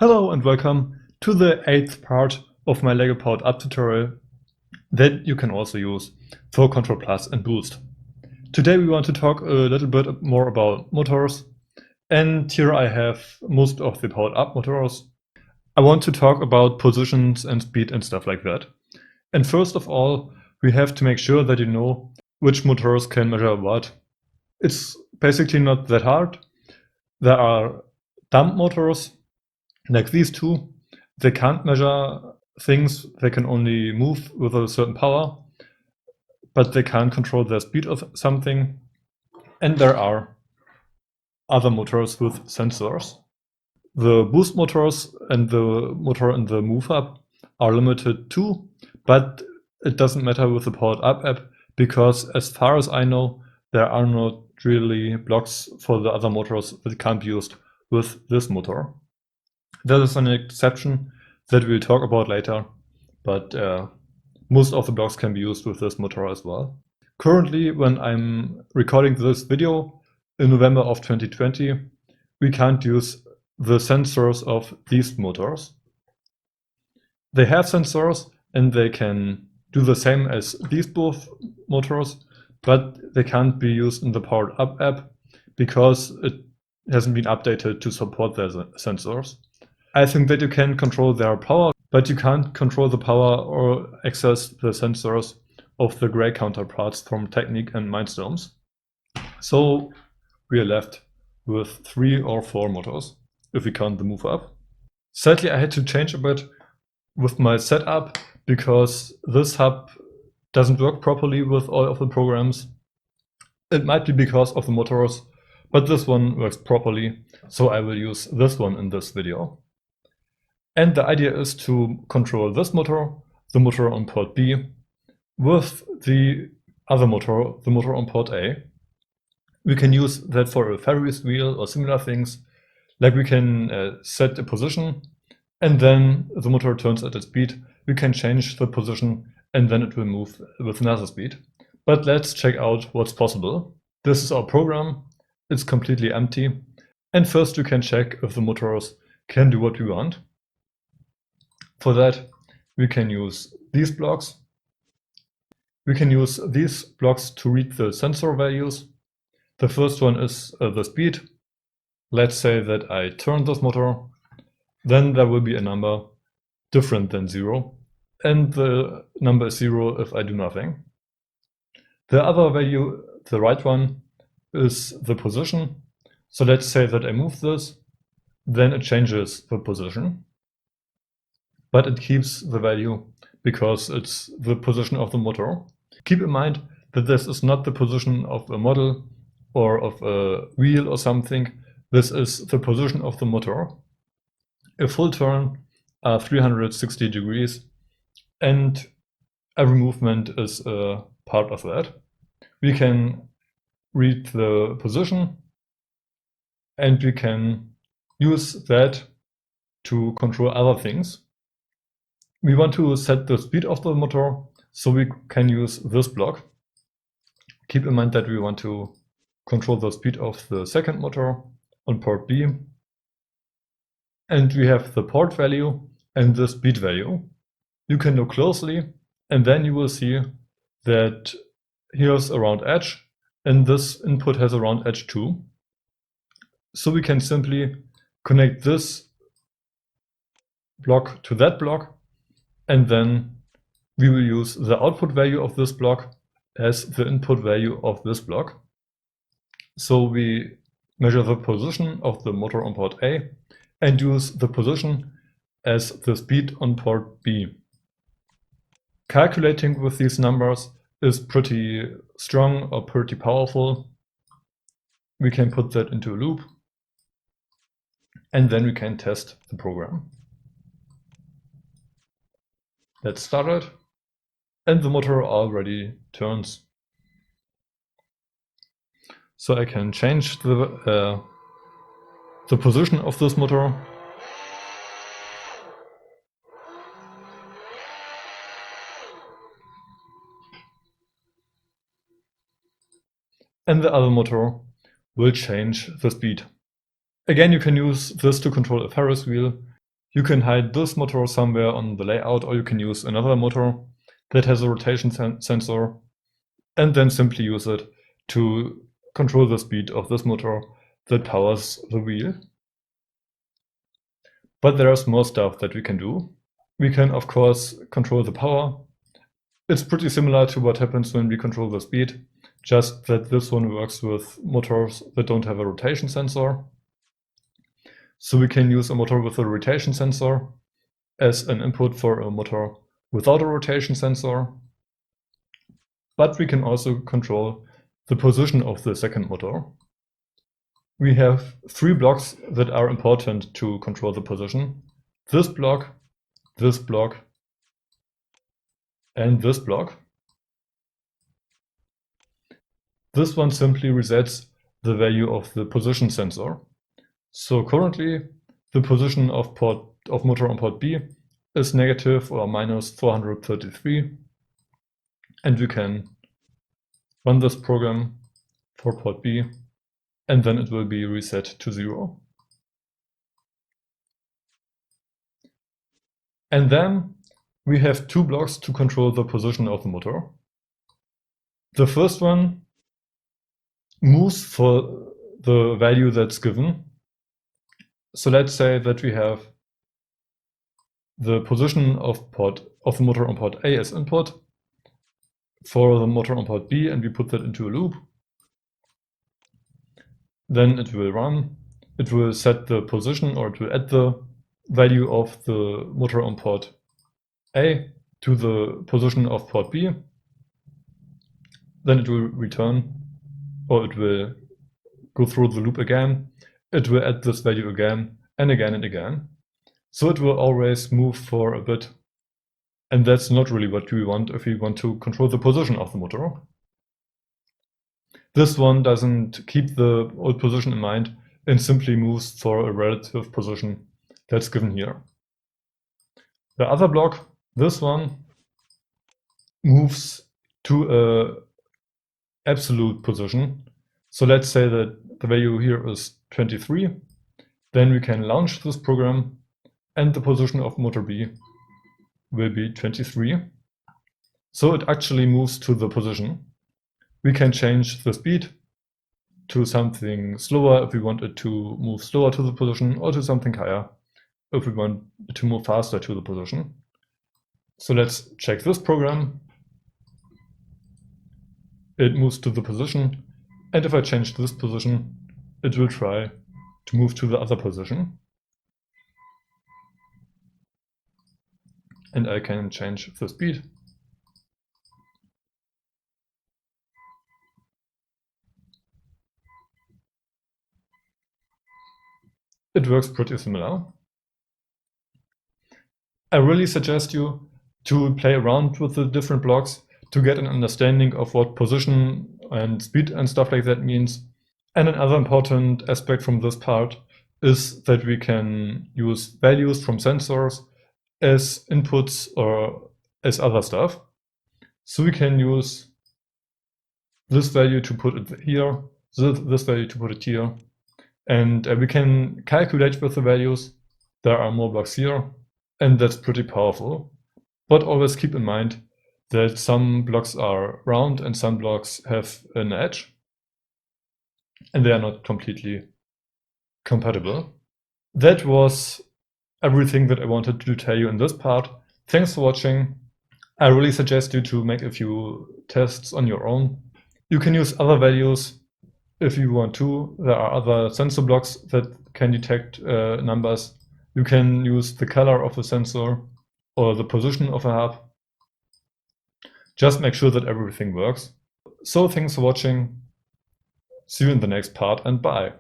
Hello and welcome to the 8th part of my LEGO Powered Up tutorial that you can also use for Control Plus and Boost. Today we want to talk a little bit more about motors, and here I have most of the Powered Up motors. I want to talk about positions and speed and stuff like that. And first of all, we have to make sure that you know which motors can measure what. It's basically not that hard. There are dump motors, like these two. They can't measure things, they can only move with a certain power, but they can't control the speed of something. And there are other motors with sensors. The boost motors and the motor in the Move Up are limited too, but it doesn't matter with the Powered Up app, because as far as I know, there are not really blocks for the other motors that can't be used with this motor. There is an exception that we'll talk about later, but most of the blocks can be used with this motor as well. Currently, when I'm recording this video in November of 2020, we can't use the sensors of these motors. They have sensors and they can do the same as these both motors, but they can't be used in the Powered Up app because it hasn't been updated to support their sensors. I think that you can control their power, but you can't control the power or access the sensors of the gray counterparts from Technic and Mindstorms. So we are left with 3 or 4 motors, if we count the Move Up. Sadly, I had to change a bit with my setup because this hub doesn't work properly with all of the programs. It might be because of the motors, but this one works properly, so I will use this one in this video. And the idea is to control this motor, the motor on port B, with the other motor, the motor on port A. We can use that for a Ferris wheel or similar things. Like we can set a position, and then the motor turns at a speed. We can change the position, and then it will move with another speed. But let's check out what's possible. This is our program. It's completely empty. And first we can check if the motors can do what we want. For that, we can use these blocks. We can use these blocks to read the sensor values. The first one is the speed. Let's say that I turn this motor, then there will be a number different than 0, and the number is 0 if I do nothing. The other value, the right one, is the position. So let's say that I move this, then it changes the position, but it keeps the value because it's the position of the motor. Keep in mind that this is not the position of a model or of a wheel or something. This is the position of the motor. A full turn are 360 degrees, and every movement is a part of that. We can read the position, and we can use that to control other things. We want to set the speed of the motor, so we can use this block. Keep in mind that we want to control the speed of the second motor on port B. And we have the port value and the speed value. You can look closely, and then you will see that here's a round edge, and this input has a round edge too. So we can simply connect this block to that block, and then we will use the output value of this block as the input value of this block. So we measure the position of the motor on port A and use the position as the speed on port B. Calculating with these numbers is pretty strong or pretty powerful. We can put that into a loop, and then we can test the program. Let's start it, and the motor already turns. So I can change the position of this motor. And the other motor will change the speed. Again, you can use this to control a Ferris wheel. You can hide this motor somewhere on the layout, or you can use another motor that has a rotation sensor and then simply use it to control the speed of this motor that powers the wheel. But there's more stuff that we can do. We can, of course, control the power. It's pretty similar to what happens when we control the speed, just that this one works with motors that don't have a rotation sensor. So we can use a motor with a rotation sensor as an input for a motor without a rotation sensor. But we can also control the position of the second motor. We have 3 blocks that are important to control the position. This block, and this block. This one simply resets the value of the position sensor. So currently, the position of motor on port B is negative or minus 433. And we can run this program for port B, and then it will be reset to 0. And then we have 2 blocks to control the position of the motor. The first one moves for the value that's given. So let's say that we have the position of the motor on port A as input for the motor on port B, and we put that into a loop. Then it will run. It will set the position, or it will add the value of the motor on port A to the position of port B. Then it will return, or it will go through the loop again. It will add this value again and again and again. So it will always move for a bit. And that's not really what we want if we want to control the position of the motor. This one doesn't keep the old position in mind and simply moves for a relative position that's given here. The other block, this one, moves to an absolute position. So let's say that the value here is 23. Then we can launch this program, and the position of motor B will be 23. So it actually moves to the position. We can change the speed to something slower if we want it to move slower to the position, or to something higher if we want it to move faster to the position. So let's check this program. It moves to the position, and if I change this position, it will try to move to the other position. And I can change the speed. It works pretty similar. I really suggest you to play around with the different blocks to get an understanding of what position and speed and stuff like that means. And another important aspect from this part is that we can use values from sensors as inputs or as other stuff. So we can use this value to put it here, this value to put it here, and we can calculate with the values. There are more blocks here, and that's pretty powerful. But always keep in mind that some blocks are round and some blocks have an edge, and they are not completely compatible. That was everything that I wanted to tell you in this part. Thanks for watching. I really suggest you to make a few tests on your own. You can use other values if you want to. There are other sensor blocks that can detect numbers. You can use the color of a sensor or the position of a hub. Just make sure that everything works. So thanks for watching. See you in the next part, and bye.